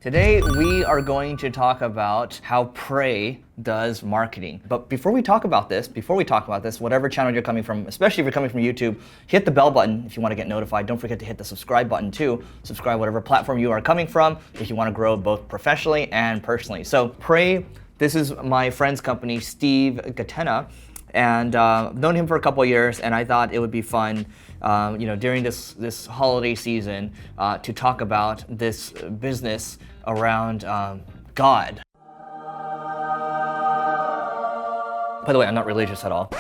Today we are going to talk about how Pray does marketing. But before we talk about this, whatever channel you're coming from, especially if you're coming from YouTube, hit the bell button if you want to get notified. Don't forget to hit the subscribe button too. Subscribe whatever platform you are coming from if you want to grow both professionally and personally. So Pray, this is my friend's company, Steve Gatena, and I've known him for a couple of years, and I thought it would be fun during this holiday season to talk about this business around God. By the way, I'm not religious at all.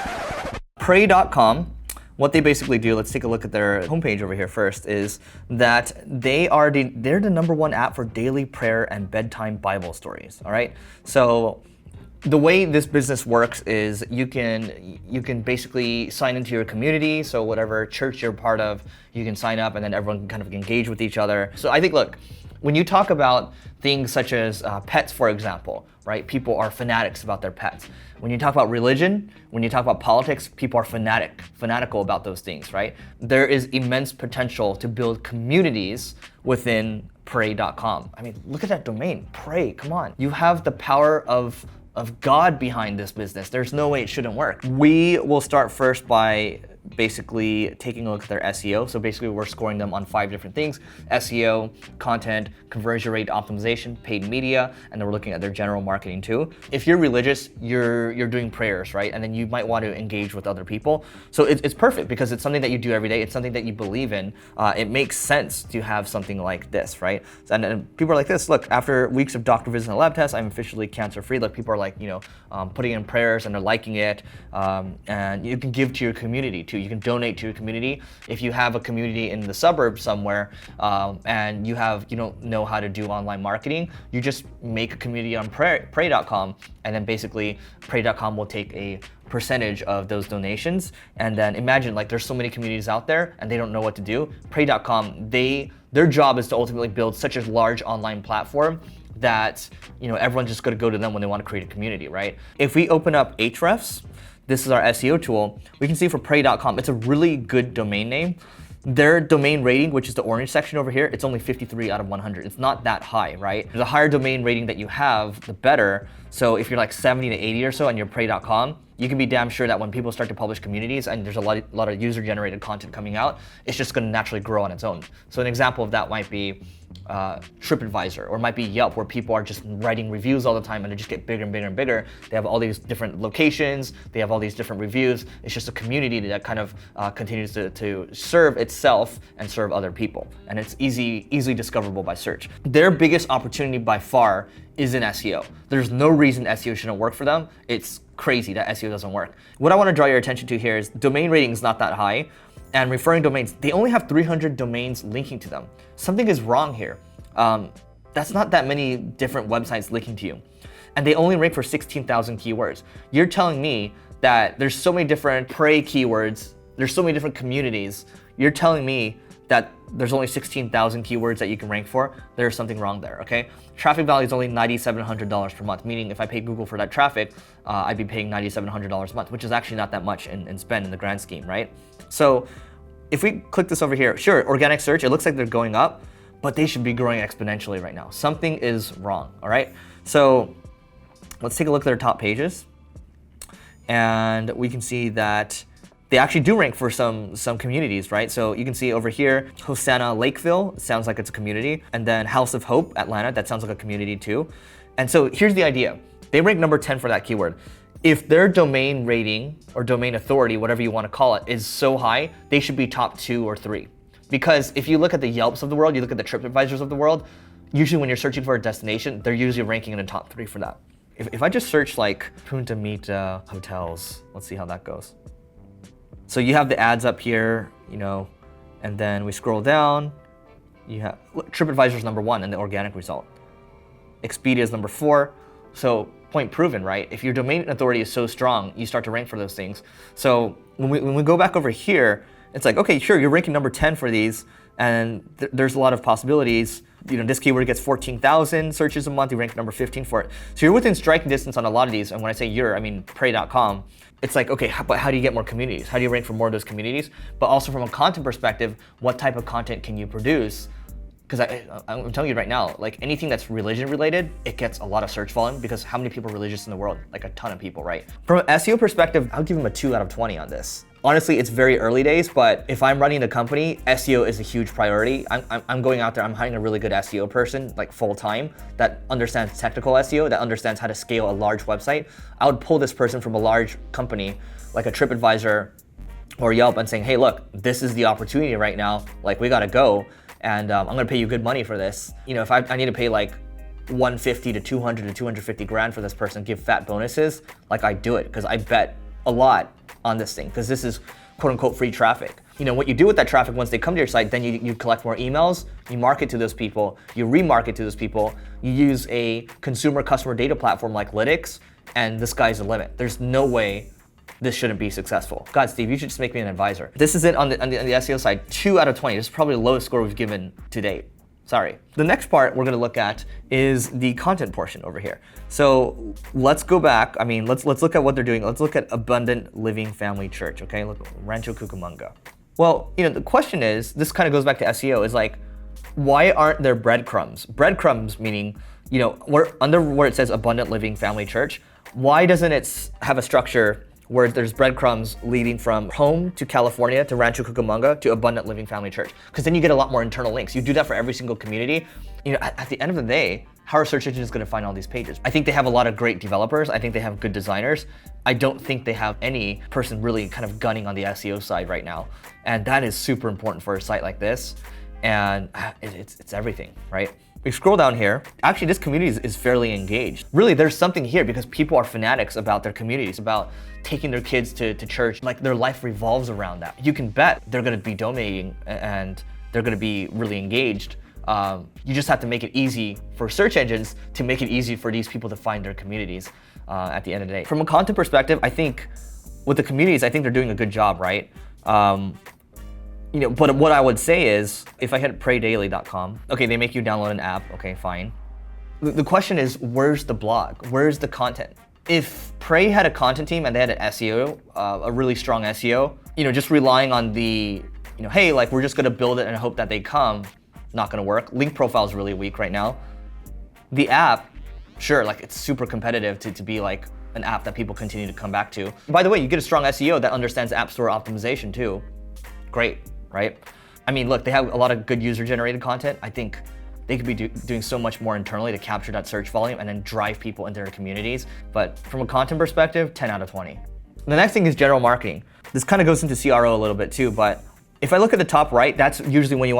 Pray.com, what they basically do, let's take a look at their homepage over here first, is that they're the #1 app for daily prayer and bedtime Bible stories, all right? So the way this business works is you can basically sign into your community, so whatever church you're part of, you can sign up and then everyone can kind of engage with each other. So I think, look, when you talk about things such as pets, for example, right? People are fanatics about their pets. When you talk about religion, when you talk about politics, people are fanatical about those things, right? There is immense potential to build communities within Pray.com. I mean, look at that domain, Pray, come on. You have the power of God behind this business. There's no way it shouldn't work. We will start first by basically taking a look at their SEO. So basically we're scoring them on 5 different things: SEO, content, conversion rate optimization, paid media, and then we're looking at their general marketing too. If you're religious, you're doing prayers, right? And then you might want to engage with other people. So it's perfect because it's something that you do every day. It's something that you believe in. It makes sense to have something like this, right? And people are like this, look, after weeks of doctor visits and lab tests, I'm officially cancer-free. Like, people are like, putting in prayers and they're liking it. And you can give to your community too. You can donate to your community. If you have a community in the suburbs somewhere and you don't know how to do online marketing, you just make a community on Pray.com, and then basically Pray.com will take a percentage of those donations. And then imagine, like, there's so many communities out there and they don't know what to do. Pray.com, their job is to ultimately build such a large online platform that everyone's just going to go to them when they want to create a community, right? If we open up Ahrefs, this is our SEO tool, we can see for Pray.com, it's a really good domain name. Their domain rating, which is the orange section over here, it's only 53 out of 100. It's not that high, right? The higher domain rating that you have, the better. So if you're like 70 to 80 or so on your Pray.com, you can be damn sure that when people start to publish communities and there's a lot of user-generated content coming out, it's just going to naturally grow on its own. So an example of that might be TripAdvisor, or it might be Yelp, where people are just writing reviews all the time and they just get bigger and bigger and bigger. They have all these different locations, they have all these different reviews. It's just a community that kind of continues to serve itself and serve other people. And it's easily discoverable by search. Their biggest opportunity by far is in SEO. There's no reason SEO shouldn't work for them. It's crazy that SEO doesn't work. What I want to draw your attention to here is domain rating is not that high, and referring domains, they only have 300 domains linking to them. Something is wrong here. That's not that many different websites linking to you. And they only rank for 16,000 keywords. You're telling me that there's so many different Pray keywords, there's so many different communities. You're telling me that there's only 16,000 keywords that you can rank for. There's something wrong there, okay? Traffic value is only $9,700 per month, meaning if I pay Google for that traffic, I'd be paying $9,700 a month, which is actually not that much in spend in the grand scheme, right? So if we click this over here, sure, organic search, it looks like they're going up, but they should be growing exponentially right now. Something is wrong, all right? So let's take a look at their top pages. And we can see that they actually do rank for some communities, right? So you can see over here, Hosanna Lakeville, sounds like it's a community. And then House of Hope, Atlanta, that sounds like a community too. And so here's the idea. They rank number 10 for that keyword. If their domain rating or domain authority, whatever you want to call it, is so high, they should be top 2 or 3. Because if you look at the Yelps of the world, you look at the TripAdvisors of the world, usually when you're searching for a destination, they're usually ranking in the top 3 for that. If I just search like Punta Mita hotels, let's see how that goes. So you have the ads up here, and then we scroll down. You have TripAdvisor is number 1 in the organic result. Expedia is number 4. So point proven, right? If your domain authority is so strong, you start to rank for those things. So when we go back over here, it's like, okay, sure, you're ranking number 10 for these, and there's a lot of possibilities. This keyword gets 14,000 searches a month, you rank number 15 for it. So you're within striking distance on a lot of these, and when I say I mean Pray.com. It's like, okay, but how do you get more communities? How do you rank for more of those communities? But also from a content perspective, what type of content can you produce because I'm telling you right now, like anything that's religion related, it gets a lot of search volume because how many people are religious in the world? Like a ton of people, right? From an SEO perspective, I'll give them a 2 out of 20 on this. Honestly, it's very early days, but if I'm running a company, SEO is a huge priority. I'm going out there, I'm hiring a really good SEO person, like full time, that understands technical SEO, that understands how to scale a large website. I would pull this person from a large company, like a TripAdvisor or Yelp, and saying, hey, look, this is the opportunity right now. Like we gotta go, and I'm gonna pay you good money for this. You know, if I need to pay like 150 to 200 to 250 grand for this person, give fat bonuses, like I do it, because I bet a lot on this thing, because this is quote unquote free traffic. You know, what you do with that traffic once they come to your site, then you collect more emails, you market to those people, you remarket to those people, you use a consumer customer data platform like Lytics, and the sky's the limit. There's no way this shouldn't be successful. God, Steve, you should just make me an advisor. This is it on the SEO side, 2 out of 20. This is probably the lowest score we've given to date. Sorry. The next part we're gonna look at is the content portion over here. So let's go back. I mean, let's look at what they're doing. Let's look at Abundant Living Family Church, okay? Look, Rancho Cucamonga. Well, you know, the question is, this kind of goes back to SEO, is like, why aren't there breadcrumbs? Breadcrumbs meaning, you know, under where it says Abundant Living Family Church, why doesn't it have a structure where there's breadcrumbs leading from home to California to Rancho Cucamonga to Abundant Living Family Church? Because then you get a lot more internal links. You do that for every single community. You know, at the end of the day, how are search engines going to find all these pages? I think they have a lot of great developers. I think they have good designers. I don't think they have any person really kind of gunning on the SEO side right now. And that is super important for a site like this. And it's everything, right? We scroll down here. Actually, this community is fairly engaged. Really, there's something here because people are fanatics about their communities, about taking their kids to church. Like their life revolves around that. You can bet they're gonna be donating and they're gonna be really engaged. You just have to make it easy for search engines to make it easy for these people to find their communities at the end of the day. From a content perspective, I think with the communities, I think they're doing a good job, right? You know, but what I would say is, if I hit praydaily.com, okay, they make you download an app, okay, fine. The question is, where's the blog? Where's the content? If Pray had a content team and they had an SEO, a really strong SEO, you know, just relying on the, you know, hey, like we're just gonna build it and hope that they come, not gonna work. Link profile is really weak right now. The app, sure, like it's super competitive to be like an app that people continue to come back to. By the way, you get a strong SEO that understands App Store optimization too. Great. Right? I mean, look, they have a lot of good user-generated content. I think they could be doing so much more internally to capture that search volume and then drive people into their communities. But from a content perspective, 10 out of 20. The next thing is general marketing. This kind of goes into CRO a little bit too, but if I look at the top right, that's usually when you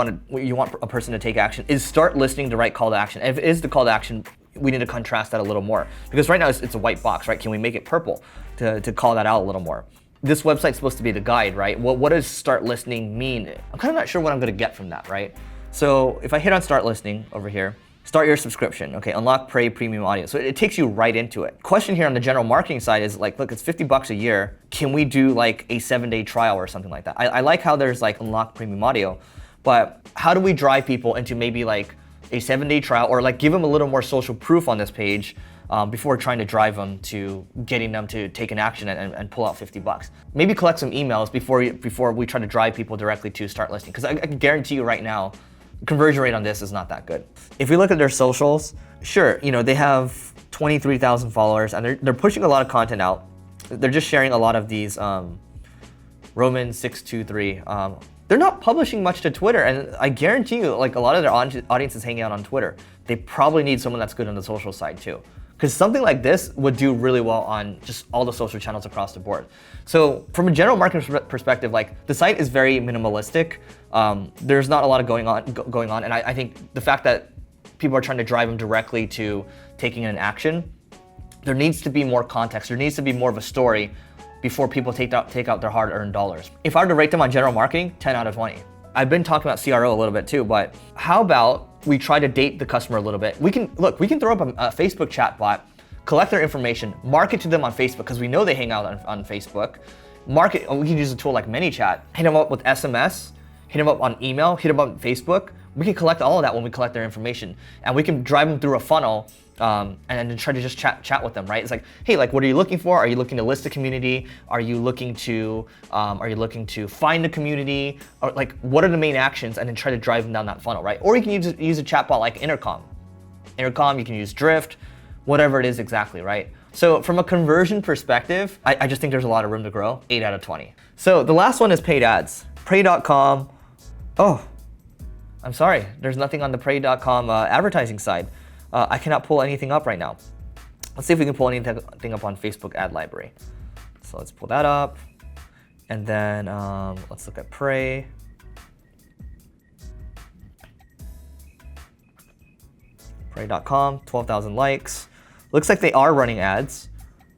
want a person to take action, is start listening the right call to action. And if it is the call to action, we need to contrast that a little more. Because right now it's a white box, right? Can we make it purple to call that out a little more? This website's supposed to be the guide, right? Well, what does start listening mean? I'm kind of not sure what I'm gonna get from that, right? So if I hit on start listening over here, start your subscription, okay, unlock Pray premium audio. So it takes you right into it. Question here on the general marketing side is like, look, it's $50 a year. Can we do like a 7-day trial or something like that? I like how there's like unlock premium audio, but how do we drive people into maybe like a 7-day trial or like give them a little more social proof on this page before trying to drive them to getting them to take an action and pull out $50. Maybe collect some emails before we try to drive people directly to start listening. Because I can guarantee you right now, conversion rate on this is not that good. If we look at their socials, sure, you know, they have 23,000 followers and they're pushing a lot of content out. They're just sharing a lot of these Romans 6:2-3. They're not publishing much to Twitter, and I guarantee you, like a lot of their audience is hanging out on Twitter. They probably need someone that's good on the social side too. Because something like this would do really well on just all the social channels across the board. So from a general marketing perspective, like the site is very minimalistic. There's not a lot of going on, and I think the fact that people are trying to drive them directly to taking an action, there needs to be more context. There needs to be more of a story before people take out their hard-earned dollars. If I were to rate them on general marketing, 10 out of 20. I've been talking about CRO a little bit too, but how about we try to date the customer a little bit? We can throw up a Facebook chat bot, collect their information, market to them on Facebook, because we know they hang out on Facebook. We can use a tool like ManyChat, hit them up with SMS, hit them up on email, hit them up on Facebook. We can collect all of that when we collect their information, and we can drive them through a funnel and then try to just chat with them, right? It's like, hey, like, what are you looking for? Are you looking to list a community? Are you looking to find a community? Or like, what are the main actions? And then try to drive them down that funnel, right? Or you can use a chatbot like Intercom. Intercom, you can use Drift, whatever it is exactly, right? So from a conversion perspective, I just think there's a lot of room to grow, 8 out of 20. So the last one is paid ads. Pray.com, oh, I'm sorry, there's nothing on the Pray.com advertising side. I cannot pull anything up right now. Let's see if we can pull anything up on Facebook ad library. So let's pull that up. And then let's look at Pray. Pray.com, 12,000 likes. Looks like they are running ads.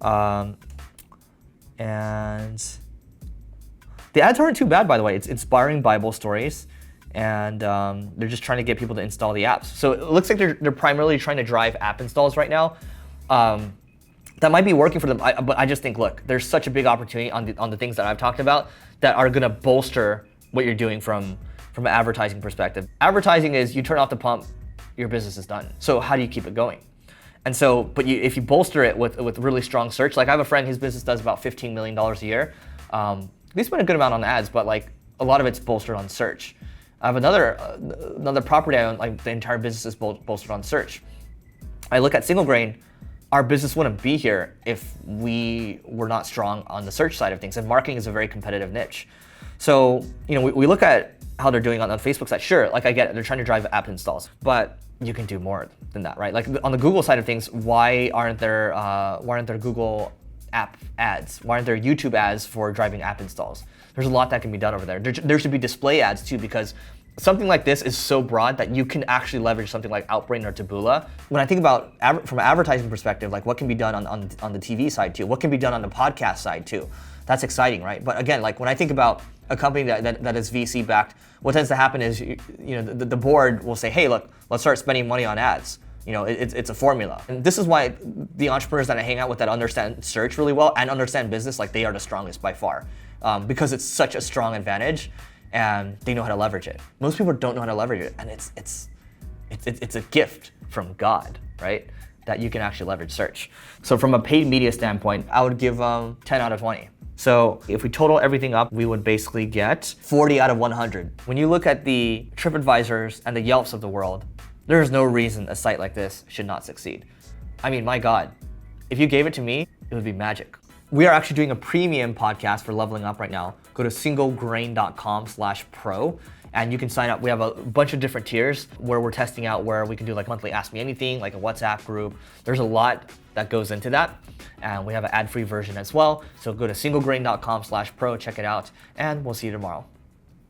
And the ads aren't too bad, by the way. It's inspiring Bible stories. And they're just trying to get people to install the apps. So it looks like they're primarily trying to drive app installs right now. That might be working for them, but I just think, look, there's such a big opportunity on the things that I've talked about that are gonna bolster what you're doing from an advertising perspective. Advertising is you turn off the pump, your business is done. So how do you keep it going? And so, but if you bolster it with really strong search, like I have a friend, his business does about $15 million a year. They spend a good amount on ads, but like a lot of it's bolstered on search. I have another property I own, like the entire business is bolstered on search. I look at Single Grain, our business wouldn't be here if we were not strong on the search side of things, and marketing is a very competitive niche. So, we look at how they're doing on the Facebook side. Sure, like I get it, they're trying to drive app installs, but you can do more than that, right? Like on the Google side of things, why aren't there Google app ads? Why aren't there YouTube ads for driving app installs? There's a lot that can be done over there. There should be display ads too, because something like this is so broad that you can actually leverage something like Outbrain or Taboola. When I think about from an advertising perspective, like what can be done on the TV side too, what can be done on the podcast side too. That's exciting, right? But again, like when I think about a company that is VC backed, what tends to happen is the board will say, hey, look, let's start spending money on ads. It's a formula. And this is why the entrepreneurs that I hang out with that understand search really well and understand business, like they are the strongest by far, because it's such a strong advantage and they know how to leverage it. Most people don't know how to leverage it, and it's a gift from God, right? That you can actually leverage search. So from a paid media standpoint, I would give 10 out of 20. So if we total everything up, we would basically get 40 out of 100. When you look at the TripAdvisors and the Yelps of the world, there is no reason a site like this should not succeed. I mean, my God, if you gave it to me, it would be magic. We are actually doing a premium podcast for Leveling Up right now. Go to singlegrain.com/pro and you can sign up. We have a bunch of different tiers where we're testing out where we can do like monthly Ask Me Anything, like a WhatsApp group. There's a lot that goes into that. And we have an ad-free version as well. So go to singlegrain.com/pro, check it out, and we'll see you tomorrow.